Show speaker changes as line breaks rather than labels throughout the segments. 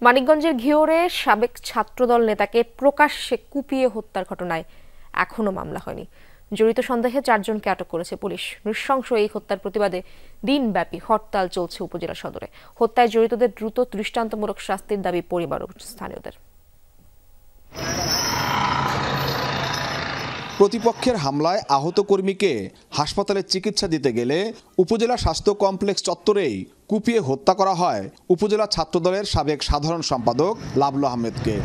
মানিকগঞ্জের ঘিওরে সাবেক ছাত্রদল নেতাকে প্রকাশ্যে কুপিয়ে হত্যার ঘটনায় এখনো মামলা হয়নি। জড়িত সন্দেহে 4 জনকে আটক করেছে পুলিশ। নৃশংস এই হত্যার প্রতিবাদে দিনব্যাপী হরতাল চলছে উপজেলা সদরে। হত্যায় জড়িতদের দ্রুত দৃষ্টান্তমূলক শাস্তির দাবি পরিবার ও স্থানীয়দের।
প্রতিপক্ষের হামলায় আহত কর্মীকে হাসপাতালে চিকিৎসা দিতে গেলে উপজেলা স্বাস্থ্য কমপ্লেক্স চত্বরেই কুপিয়ে হত্যা করা হয় উপজেলা ছাত্রদলের সাবেক সাধারণ সম্পাদক লাবলু আহমেদকে।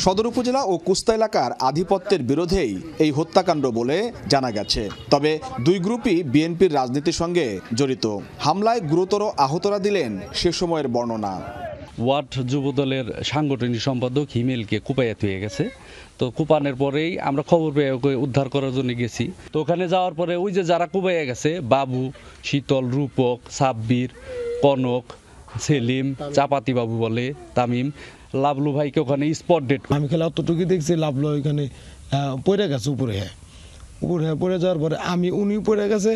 সদর উপজেলা ও কুস্তা এলাকার আধিপত্যের বিরোধেই এই হত্যাকাণ্ড বলে জানা গেছে। তবে দুই গ্রুপই বিএনপির রাজনীতির সঙ্গে জড়িত। হামলায় গুরুতর আহতরা দিলেন সে সময়ের বর্ণনা।
ওয়ার্ড যুবদলের সাংগঠনিক সম্পাদক হিমেলকে কুপাইয়া হয়ে গেছে। তো কুপানের পরেই আমরা খবর পেয়ে ওকে উদ্ধার করার জন্য গেছি। তো ওখানে যাওয়ার পরে ওই যে যারা কুপাইয়া গেছে, বাবু, শীতল, রূপক, সাব্বির, কনক, সেলিম, চাপাতি বাবু বলে, তামিম, লাবলু ভাইকে ওখানে স্পট ডেট।
আমি খেলা অতটুকু দেখছি, লাবলু ওইখানে পড়ে গেছে উপরে পড়ে যাওয়ার পরে উনি পড়ে গেছে,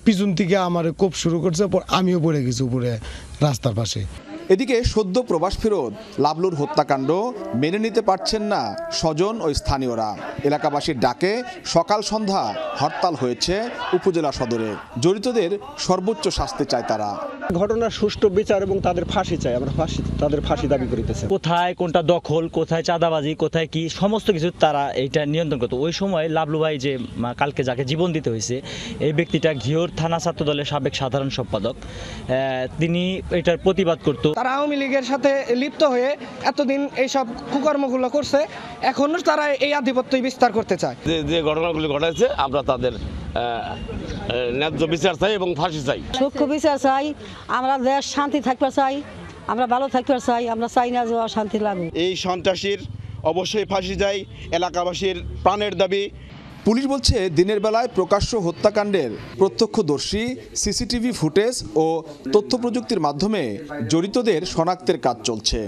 পিছন থেকে আমার কোপ শুরু করছে, আমিও পড়ে গেছি উপরে রাস্তার পাশে।
এদিকে সদ্য প্রবাস ফেরত লাবলুর হত্যাকাণ্ড মেনে নিতে পারছেন না স্বজন ও স্থানীয়রা। এলাকাবাসীর ডাকে সকাল সন্ধ্যা হরতাল হয়েছে উপজেলা সদরে। জড়িতদের সর্বোচ্চ শাস্তি চায় তারা।
ঘটনার সুষ্ঠু বিচার এবং তাদের ফাঁসি চাই। আমরা তাদের ফাঁসি দাবি করিতেছি।
কোথায় কোনটা দখল, কোথায় চাঁদাবাজি, কোথায় কি, সমস্ত কিছু তারা এইটা নিয়ন্ত্রণ করতো। ওই সময় লাবলু ভাই যে কালকে যাকে জীবন দিতে হয়েছে, এই ব্যক্তিটা ঘিওর থানা ছাত্রদলের সাবেক সাধারণ সম্পাদক। তিনি এটার প্রতিবাদ করতো।
তারা আওয়ামী লীগের সাথে লিপ্ত হয়ে এতদিন এইসব কুকর্মগুলো করছে, এখনো তারা এই আধিপত্যই বিস্তার করতে চায়।
যে ঘটনাগুলি ঘটাইছে, আমরা তাদের ন্যায্য বিচার চাই এবং ফাঁসি চাই,
সূক্ষ্ম বিচার চাই। আমরা দেশ শান্তি থাকতে চাই, আমরা ভালো থাকতে চাই, আমরা চাই না যে অশান্তি লাগুক।
এই সন্ত্রাসীর অবশ্যই ফাঁসি চাই, এলাকাবাসীর প্রাণের দাবি।
পুলিশ বলছে দিনের বেলায় প্রকাশ্য হত্যাকাণ্ডের প্রত্যক্ষদর্শী সিসিটিভি ফুটেজ ও তথ্য প্রযুক্তির মাধ্যমে জড়িতদের শনাক্তের কাজ চলছে।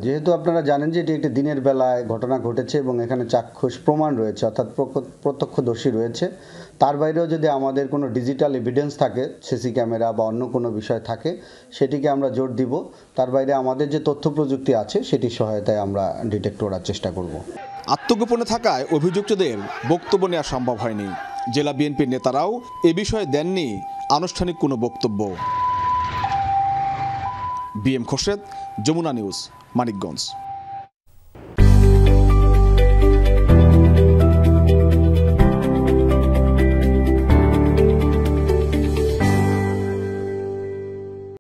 যেহেতু আপনারা জানেন যে এটি একটি দিনের বেলায় ঘটনা ঘটেছে এবং এখানে চাক্ষুষ প্রমাণ রয়েছে, অর্থাৎ প্রত্যক্ষদর্শী রয়েছে। তার বাইরেও যদি আমাদের কোনো ডিজিটাল এভিডেন্স থাকে, সিসি ক্যামেরা বা অন্য কোনো বিষয় থাকে, সেটিকে আমরা জোর দিব। তার বাইরে আমাদের যে তথ্য প্রযুক্তি আছে, সেটির সহায়তায় আমরা ডিটেক্ট করার চেষ্টা করব।
আত্মগোপনে থাকায় অভিযুক্তদের বক্তব্য নেওয়া সম্ভব হয়নি। জেলা বিএনপির নেতারাও এ বিষয়ে দেননি আনুষ্ঠানিক কোনো বক্তব্য। বিএম খোরশেদ, যমুনা নিউজ, মানিকগঞ্জ।